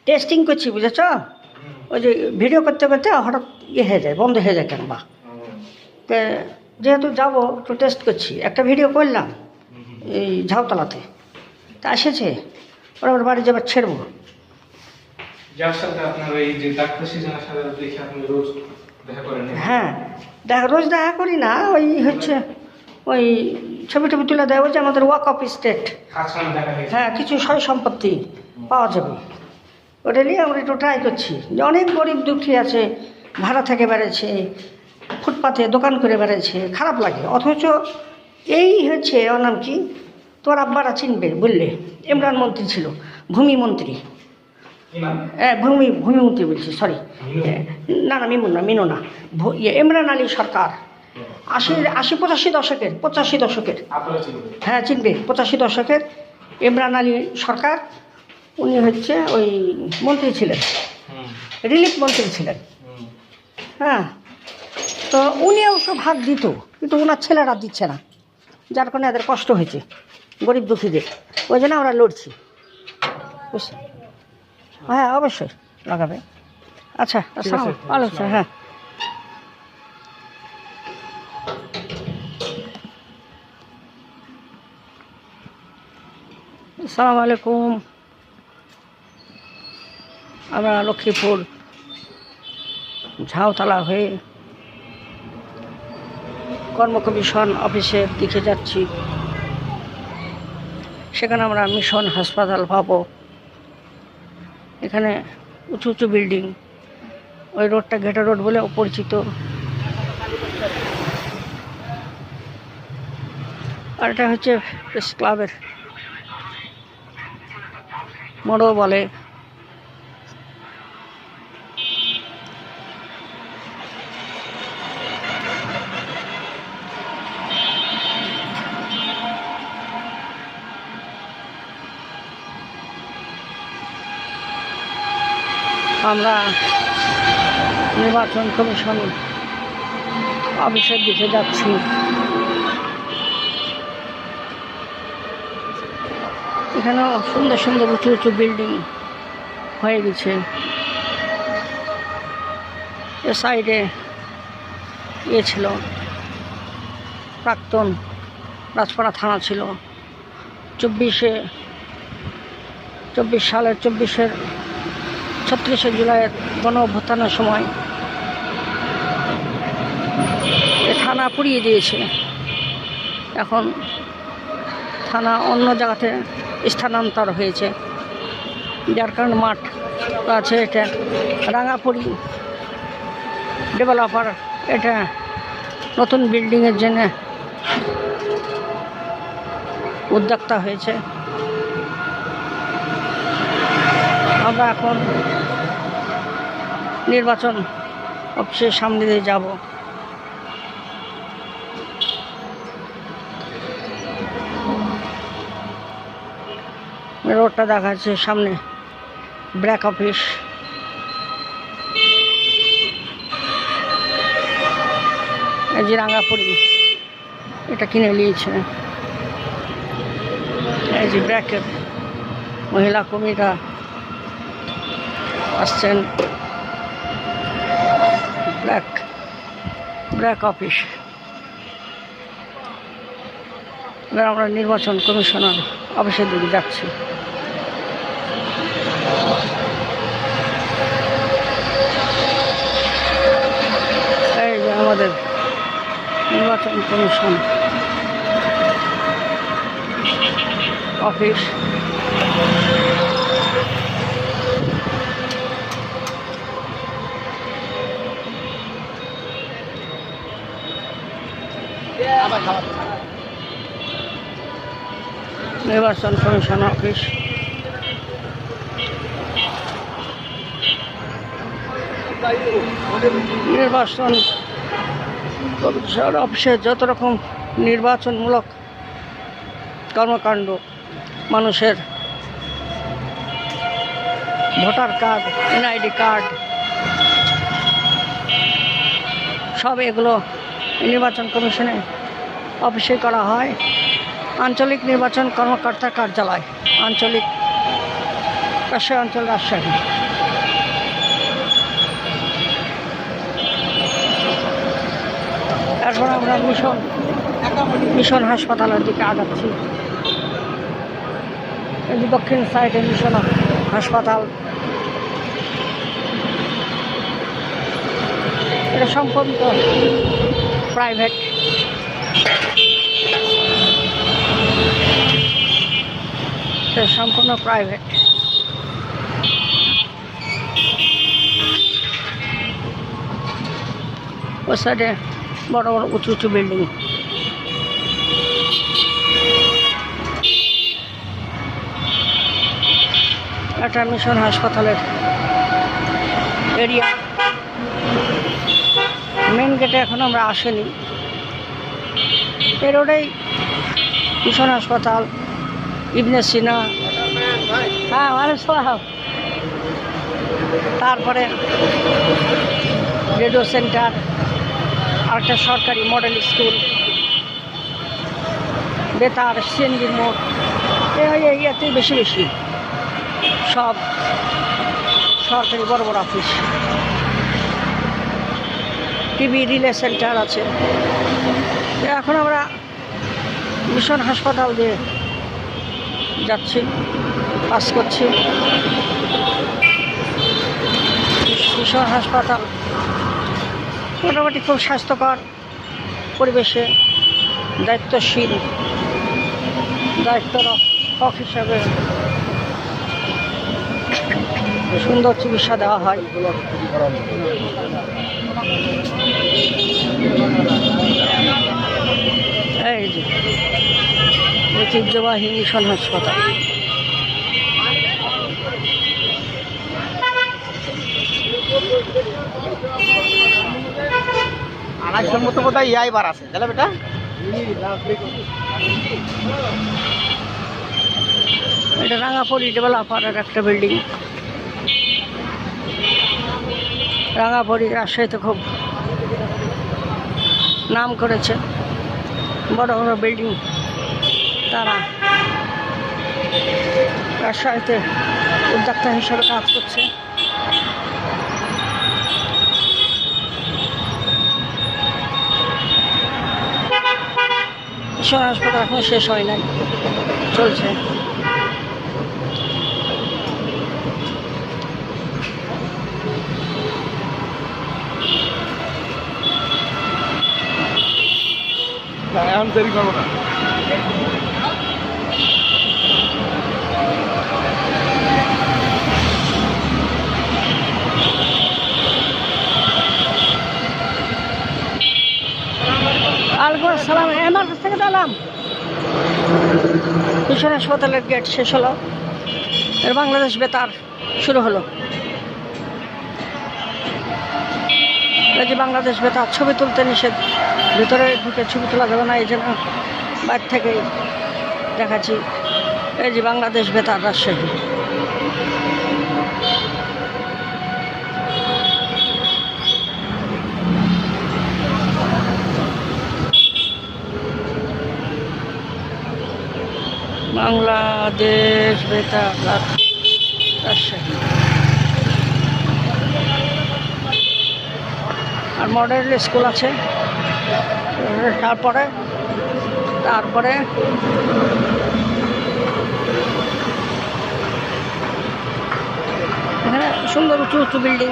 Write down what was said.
Testing করছি, বুঝেছ? ওই যে ভিডিও করতে করতে হঠাৎ হয়ে যায়, বন্ধ হয়ে যায় কেন বা। তো যেহেতু যাবো একটু টেস্ট করছি, একটা ভিডিও করলাম এই ঝাউতলাতে, তা এসেছে, ওরা ওর বাড়ি যাবার ছেড়বো। যার সাথে আপনার এই যে ডাক্তার সিজনের সাথে দেখে আপনি রোজ দেখা করেন? হ্যাঁ, রোজ দেখা করি না, ওই হচ্ছে ওই ছবি টবি তুলে দেয়, ওই যে আমাদের ওয়াক অফ স্টেট, হ্যাঁ, কিছু সয় সম্পত্তি পাওয়া যাবে, ওটা নিয়ে আমরা একটু ট্রাই করছি। যে অনেক গরিব দুঃখী আছে, ভাড়া থেকে বেড়েছে, ফুটপাতে দোকান করে বেড়েছে, খারাপ লাগে। অথচ এই হচ্ছে ওর নাম কি, তোর আব্বারা চিনবে বললে, ইমরান মন্ত্রী ছিল, ভূমি মন্ত্রী, হ্যাঁ ভূমিমন্ত্রী বলছি, সরি, না না মিনু না, ইমরান আলী সরকার, 85 দশকের, হ্যাঁ চিনবে, 85 দশকের ইমরান আলী সরকার, উনি হচ্ছে ওই মন্ত্রী ছিলেন, রিলিফ মন্ত্রী ছিলেন। হ্যাঁ, তো উনি অবশ্য ভাগ দিত, কিন্তু ওনার ছেলেরা দিচ্ছে না, যার কারণে এদের কষ্ট হয়েছে গরিব দুঃখীদের, ওই জন্য আমরা লড়ছি, বুঝছি। হ্যাঁ অবশ্যই লাগাবে। আচ্ছা ভালো আছে। হ্যাঁ, আসসালামু আলাইকুম। আমরা লক্ষ্মীপুর ঝাউতলা হয়ে কর্ম কমিশন অফিসের দিকে যাচ্ছি। সেখানে আমরা মিশন হাসপাতাল পাবো। এখানে উঁচু উঁচু বিল্ডিং, ওই রোডটা ঘেটা রোড বলে পরিচিত। আর এটা হচ্ছে প্রেস ক্লাবের মোড়ও বলে। আমরা নির্বাচন কমিশন অফিসের দিকে যাচ্ছি। এখানেও সুন্দর সুন্দর উঁচু উঁচু বিল্ডিং হয়ে গেছে। এ সাইডে ছিল প্রাক্তন রাজপাড়া থানা ছিল। 24 সালের 36শে জুলাইয়ের গণ অভ্যুত্থানের সময় এ থানা পুড়িয়ে দিয়েছে। এখন থানা অন্য জায়গাতে স্থানান্তর হয়েছে, যার কারণে মাঠ আছে। এটা রাঙাপুরি ডেভেলপার এটা নতুন বিল্ডিংয়ের জন্য উদ্যোক্তা হয়েছে। আমরা এখন নির্বাচন অফিসের সামনে দিয়ে যাব। রোডটা দেখা যাচ্ছে সামনে ব্র্যাক অফিস। এই যে রাঙ্গাপুরি এটা কিনে নিয়েছে। এই যে ব্র্যাকের মহিলা কর্মীরা আসছেন। ব্র্যাক অফিস। এবার আমরা নির্বাচন কমিশনার অফিসের দিকে যাচ্ছি। এই যে আমাদের নির্বাচন কমিশন অফিস। নির্বাচন কমিশন অফিস। নির্বাচন কমিশন অফিসে যত রকম নির্বাচনমূলক কর্মকাণ্ড, মানুষের ভোটার কার্ড, এনআইডি কার্ড, সব এগুলো নির্বাচন কমিশনে অফিসে করা হয়। আঞ্চলিক নির্বাচন কর্মকর্তার কার্যালয়, আঞ্চলিক রাজশাহী অঞ্চল, রাজশাহী। তারপর আমরা মিশন হাসপাতালের দিকে আগাচ্ছি। এই যে দক্ষিণ সাইডে মিশন হাসপাতাল, এটা সম্পূর্ণ প্রাইভেট। সম্পূর্ণ প্রাইভেট। ওই সাইডে বড় বড় উঁচু উঁচু বিল্ডিং। এটা মিশন হাসপাতালের এরিয়া। মেন গেটে এখন আমরা আসিনি। এই রোডেই মিশন হাসপাতাল, ইবনে সিনা, হ্যাঁ তারপরে রেডিও সেন্টার, আরেকটা সরকারি মডেল স্কুল, বেতার, সিএনজি মোড়, এই এরিয়াতেই বেশি বেশি সব সরকারি বড় বড় অফিস। টিভি রিলে সেন্টার আছে। এখন আমরা মিশন হাসপাতাল দিয়ে যাচ্ছি, পাস করছি। মিশন হাসপাতাল মোটামুটি খুব স্বাস্থ্যকর পরিবেশে দায়িত্বশীল দায়িত্বরক্ষক হিসাবে সুন্দর চিকিৎসা দেওয়া হয়। এই যে ঐতিহ্যবাহী মিশন হাসপাতাল। আড়াইশোর মতো বোধ হয় ইয়াই বার আছে, তাহলে বেটা এটা রাঙাপড়ি ডেভেলপারের একটা বিল্ডিং। রাঙাপড়ি রাজশাহীতে খুব নাম করেছে, বড় বড় বিল্ডিং তারা রাজশাহীতে উদ্যোক্তা হিসেবে কাজ করছে। মিশন হাসপাতাল এখন শেষ হয় নাই, চলছে। এখন দেরি করবো না। আলাইকুম আসসালাম। আমার কাছ থেকে দিলাম মিশন হাসপাতালের গেট শেষ হলো, এর বাংলাদেশ বেতার শুরু হলো। এই যে বাংলাদেশ বেতার, ছবি তুলতে নিষেধ, ভিতরে ঢুকে ছবি তোলা যাবে না, এই জন্য বাইরে থেকে দেখাচ্ছি। এই যে বাংলাদেশ বেতার রাজশাহী। বাংলাদেশ বেতার রাজশাহী। আর মডেল স্কুল আছে। তারপরে এখানে সুন্দর উঁচু উঁচু বিল্ডিং।